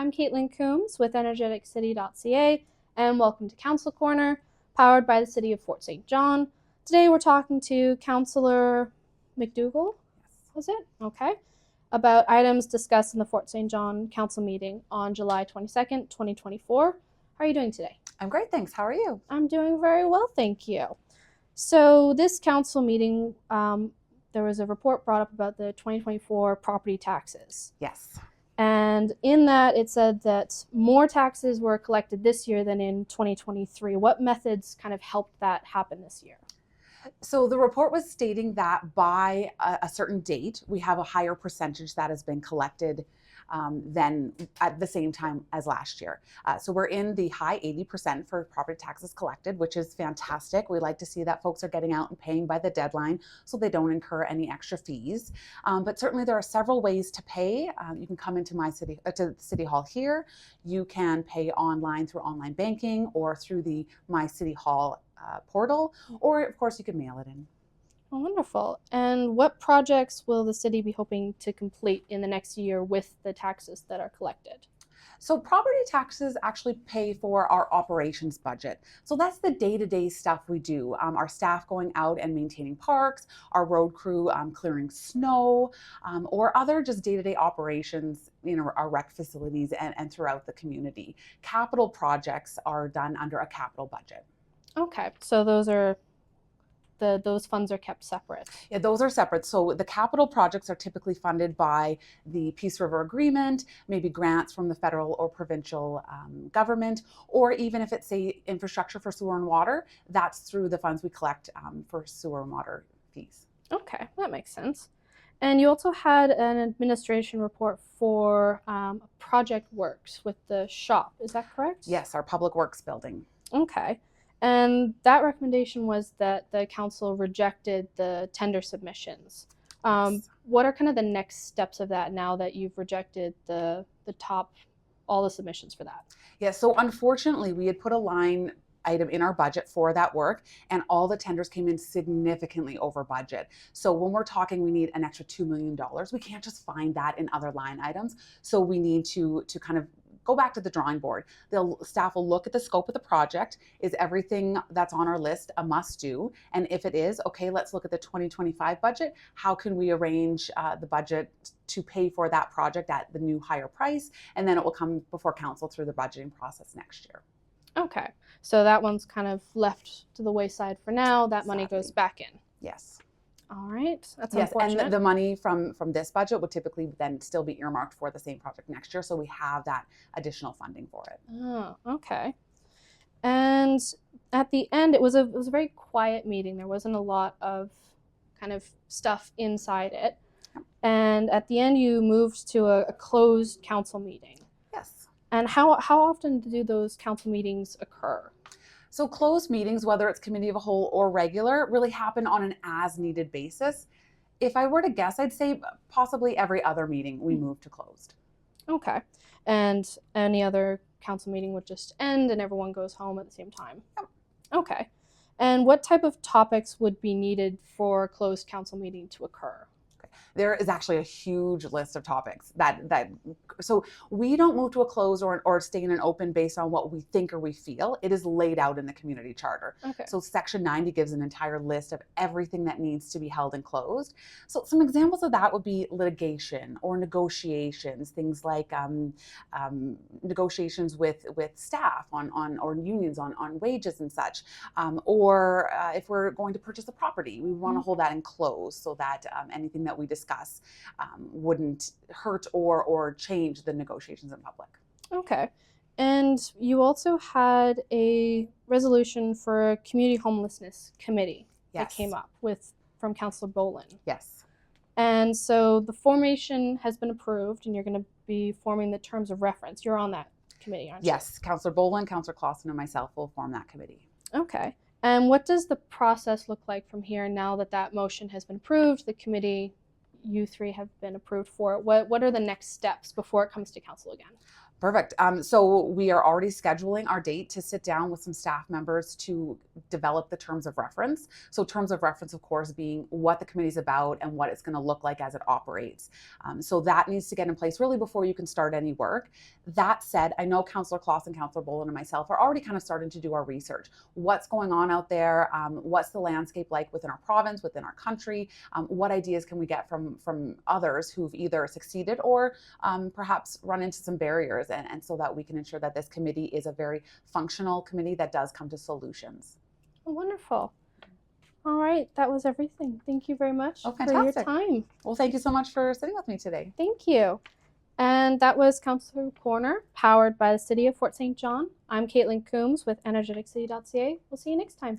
I'm Caitlin Coombs with Energeticcity.ca, and welcome to Council Corner, powered by the City of Fort St. John. Today we're talking to Councillor MacDougall, was it? Okay. About items discussed in the Fort St. John Council meeting on July 22nd, 2024. How are you doing today? I'm great, thanks. How are you? I'm doing very well, thank you. So this council meeting, there was a report brought up about the 2024 property taxes. Yes. And in that, it said that more taxes were collected this year than in 2023. What methods kind of helped that happen this year? So the report was stating that by a certain date, we have a higher percentage that has been collected than at the same time as last year. So we're in the high 80% for property taxes collected, which is fantastic. We like to see that folks are getting out and paying by the deadline so they don't incur any extra fees. But certainly there are several ways to pay. You can come into to City Hall here. You can pay online through online banking or through the My City Hall portal, or of course you can mail it in. Oh, wonderful. And what projects will the city be hoping to complete in the next year with the taxes that are collected? So property taxes actually pay for our operations budget. So that's the day-to-day stuff we do. Our staff going out and maintaining parks, our road crew clearing snow, or other just day-to-day operations in our rec facilities and throughout the community. Capital projects are done under a capital budget. Okay, so those funds are kept separate. Yeah, those are separate. So the capital projects are typically funded by the Peace River Agreement, maybe grants from the federal or provincial government, or even if it's, say, infrastructure for sewer and water, that's through the funds we collect for sewer and water fees. Okay, that makes sense. And you also had an administration report for Project Works with the shop. Is that correct? Yes, our public works building. Okay. And that recommendation was that the council rejected the tender submissions. Yes. What are kind of the next steps of that now that you've rejected all the submissions for that? Yeah, so unfortunately, we had put a line item in our budget for that work, and all the tenders came in significantly over budget. So when we're talking we need an extra $2 million, we can't just find that in other line items. So we need to kind of go back to the drawing board. Staff will look at the scope of the project. Is everything that's on our list a must do? And if it is, okay, let's look at the 2025 budget. How can we arrange the budget to pay for that project at the new higher price? And then it will come before council through the budgeting process next year. Okay, so that one's kind of left to the wayside for now. That money goes back in. Yes. All right, that's yes, unfortunate. and the money from this budget would typically then still be earmarked for the same project next year, so we have that additional funding for it. Oh, okay. And at the end, it was a very quiet meeting. There wasn't a lot of kind of stuff inside it. Yep. And at the end, you moved to a closed council meeting. Yes. And how often do those council meetings occur? So closed meetings, whether it's committee of a whole or regular, really happen on an as-needed basis. If I were to guess, I'd say possibly every other meeting we move to closed. Okay. And any other council meeting would just end and everyone goes home at the same time? Yep. Okay. And what type of topics would be needed for a closed council meeting to occur? There is actually a huge list of topics so we don't move to a closed or stay in an open based on what we think or we feel. It is laid out in the community charter. Okay. So section 90 gives an entire list of everything that needs to be held and closed. So some examples of that would be litigation or negotiations, things like negotiations with staff or unions on wages and such, or if we're going to purchase a property, we want to hold that in closed so that anything that we discuss wouldn't hurt or change the negotiations in public. Okay. And you also had a resolution for a community homelessness committee that came up from Councillor Boland. Yes. And so the formation has been approved and you're going to be forming the terms of reference. You're on that committee, aren't you? Yes. Councillor Boland, Councillor Clausen, and myself will form that committee. Okay. And what does the process look like from here now that motion has been approved? The committee, you three have been approved for, what are the next steps before it comes to council again? Perfect. So we are already scheduling our date to sit down with some staff members to develop the terms of reference. So terms of reference, of course, being what the committee is about and what it's going to look like as it operates. So that needs to get in place really before you can start any work. That said, I know Councillor Kloss and Councillor Boland and myself are already kind of starting to do our research. What's going on out there? What's the landscape like within our province, within our country? What ideas can we get from others who've either succeeded or perhaps run into some barriers? And so that we can ensure that this committee is a very functional committee that does come to solutions. Oh, wonderful. All right, that was everything. Thank you very much for your Fantastic. time. Well, thank you so much for sitting with me today. Thank you. And that was Councillor Corner, powered by the City of Fort St. John. I'm Caitlin Coombs with Energeticcity.ca. We'll see you next time.